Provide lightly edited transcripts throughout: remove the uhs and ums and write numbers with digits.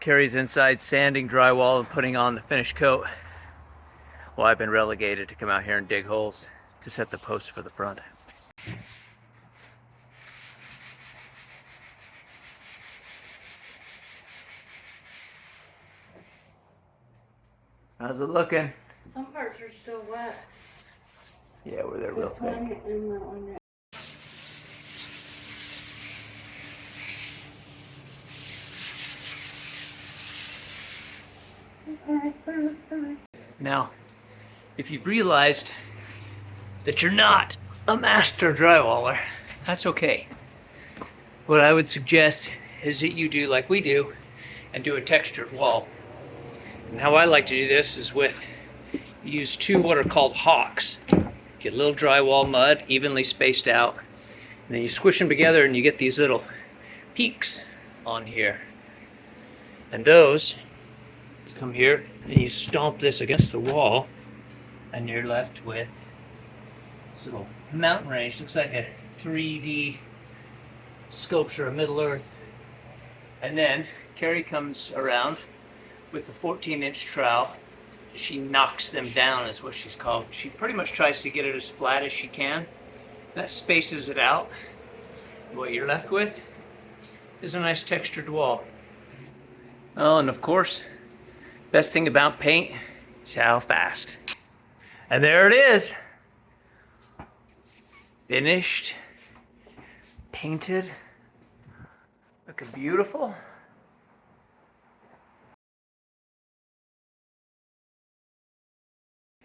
Carrie's inside sanding drywall and putting on the finished coat. Well, I've been relegated to come out here and dig holes to set the posts for the front. How's it looking? Some parts are still wet. Yeah, well, they're real This thick. one and that one. Now, if you've realized that you're not a master drywaller, that's okay. What I would suggest is that you do like we do and do a textured wall. And how I like to do this is use two what are called hawks. Get a little drywall mud evenly spaced out, and then you squish them together and you get these little peaks on here. And those come here and you stomp this against the wall, and you're left with this little mountain range. Looks like a 3D sculpture of Middle Earth. And then Carrie comes around with the 14-inch trowel. She knocks them down, is what she's called. She pretty much tries to get it as flat as she can. That spaces it out. What you're left with is a nice textured wall. Oh, and of course, best thing about paint is how fast. And there it is. Finished, painted, looking beautiful.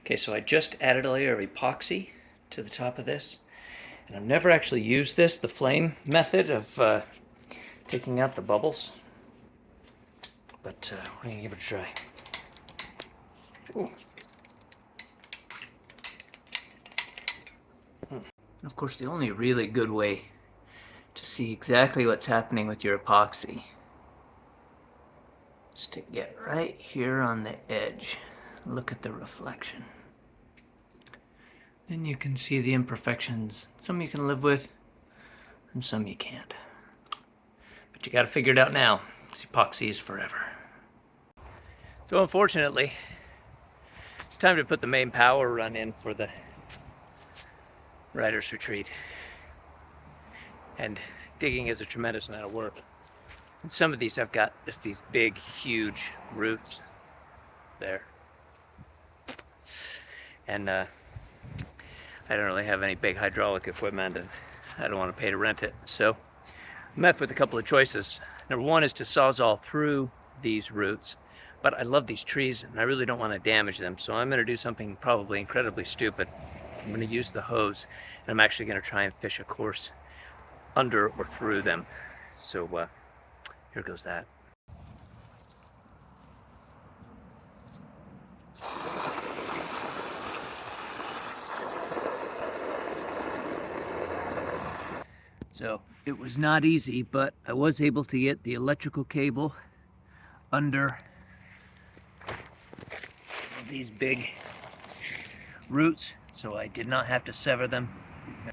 Okay, so I just added a layer of epoxy to the top of this. And I've never actually used this, the flame method of taking out the bubbles. But we're gonna give it a try. Ooh. Of course, the only really good way to see exactly what's happening with your epoxy is to get right here on the edge. Look at the reflection. Then you can see the imperfections. Some you can live with, and some you can't. But you gotta figure it out now, because epoxy is forever. So unfortunately, it's time to put the main power run in for the Writer's Retreat. And digging is a tremendous amount of work. And some of these I've got just these big, huge roots there. And I don't really have any big hydraulic equipment, and I don't want to pay to rent it. So I'm left with a couple of choices. Number one is to sawzall through these roots, but I love these trees and I really don't want to damage them. So I'm going to do something probably incredibly stupid. I'm going to use the hose, and I'm actually going to try and fish a course under or through them. So here goes that. So it was not easy, but I was able to get the electrical cable under these big roots, so I did not have to sever them.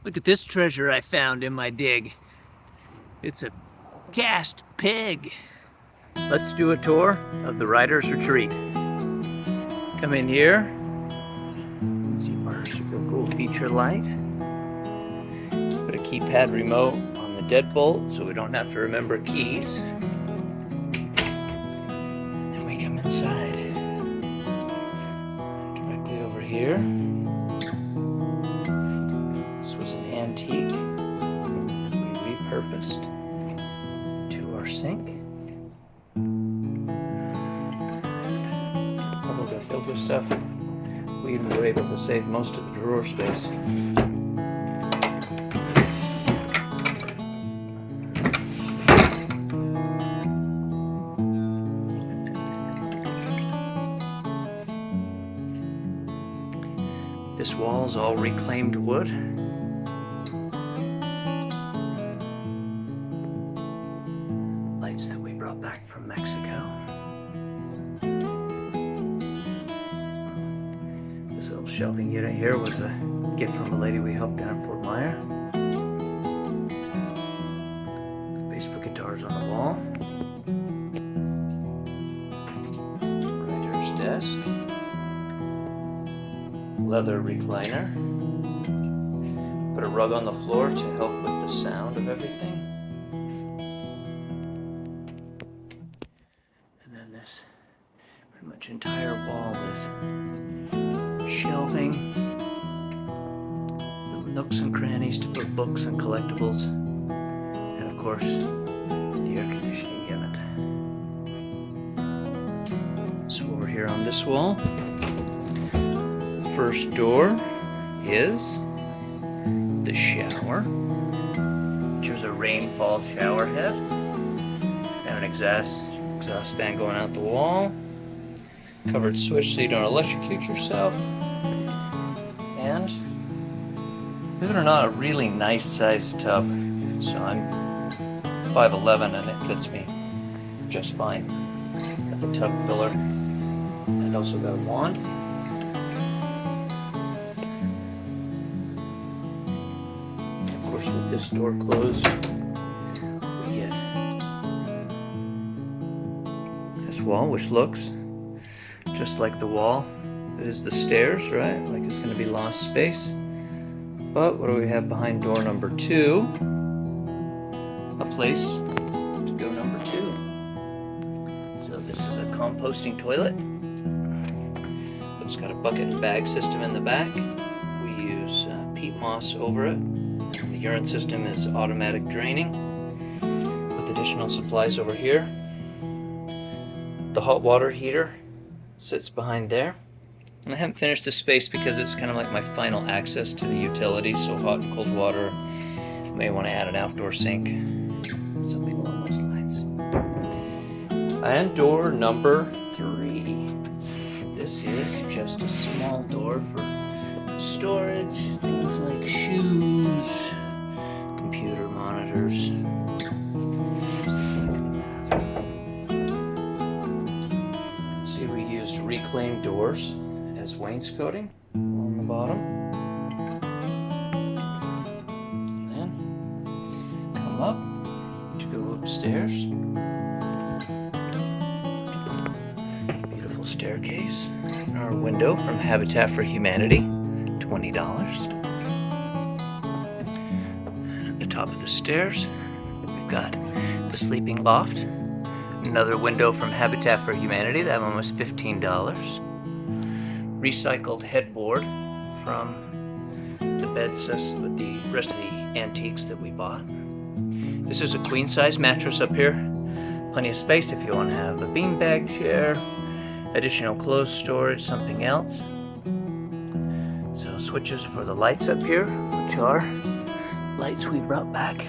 Look at this treasure I found in my dig. It's a cast pig. Let's do a tour of the Writer's Retreat. Come in here and see our super cool feature light. Put a keypad remote on the deadbolt so we don't have to remember keys. And we come inside. Directly over here. This was an antique we repurposed to our sink. All of the filter stuff. We even were able to save most of the drawer space. This wall is all reclaimed wood. Lights that we brought back from Mexico. This little shelving unit here was a gift from a lady we helped down in Fort Myer. Space for guitars on the wall. desk. Leather recliner. Put a rug on the floor to help with the sound of everything. And then this pretty much entire wall is shelving, little nooks and crannies to put books and collectibles, and of course the air conditioning unit. So over here on this wall, first door is the shower. Here's a rainfall shower head and an exhaust fan going out the wall. Covered switch so you don't electrocute yourself. And believe it or not, a really nice sized tub. So I'm 5'11" and it fits me just fine. Got the tub filler and also got a wand. Of course, with this door closed, we get this wall, which looks just like the wall that is the stairs, right? Like it's going to be lost space. But what do we have behind door number 2? A place to go number 2. So this is a composting toilet. It's got a bucket and bag system in the back. We use peat moss over it. And the urine system is automatic draining with additional supplies over here. The hot water heater sits behind there. And I haven't finished this space because it's kind of like my final access to the utilities, so hot and cold water. May want to add an outdoor sink, something along those lines. And door number 3. This is just a small door for storage, things like shoes, computer monitors. See, we used reclaimed doors as wainscoting on the bottom. And then come up to go upstairs. Beautiful staircase. And our window from Habitat for Humanity, $20. At the top of the stairs, we've got the sleeping loft. Another window from Habitat for Humanity, that one was $15. Recycled headboard from the bed system with the rest of the antiques that we bought. This is a queen size mattress up here. Plenty of space if you want to have a beanbag chair, additional clothes storage, something else. So switches for the lights up here, which are lights we brought back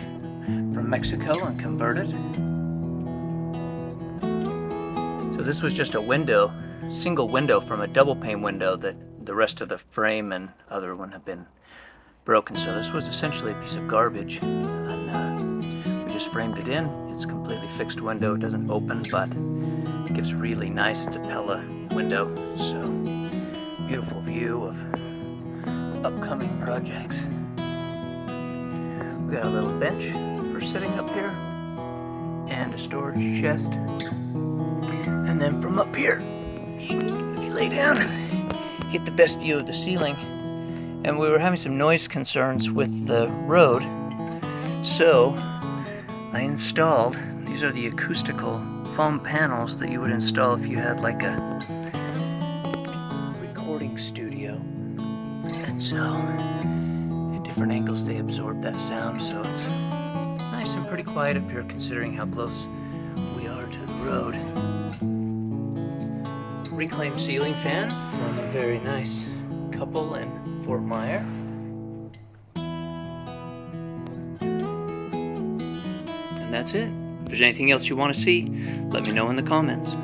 from Mexico and converted. So this was just a window, single window from a double pane window that the rest of the frame and other one have been broken. So this was essentially a piece of garbage, and we just framed it in. It's a completely fixed window. It doesn't open, but it gives really nice, it's a Pella window. So beautiful view of upcoming projects. We got a little bench for sitting up here and a storage chest. And then from up here, if you lay down, you get the best view of the ceiling. And we were having some noise concerns with the road, so I installed, these are the acoustical foam panels that you would install if you had like a recording studio. And so, at different angles they absorb that sound, so it's nice and pretty quiet up here considering how close we are to the road. Reclaimed ceiling fan from a very nice couple in Fort Myer. And that's it. If there's anything else you want to see, let me know in the comments.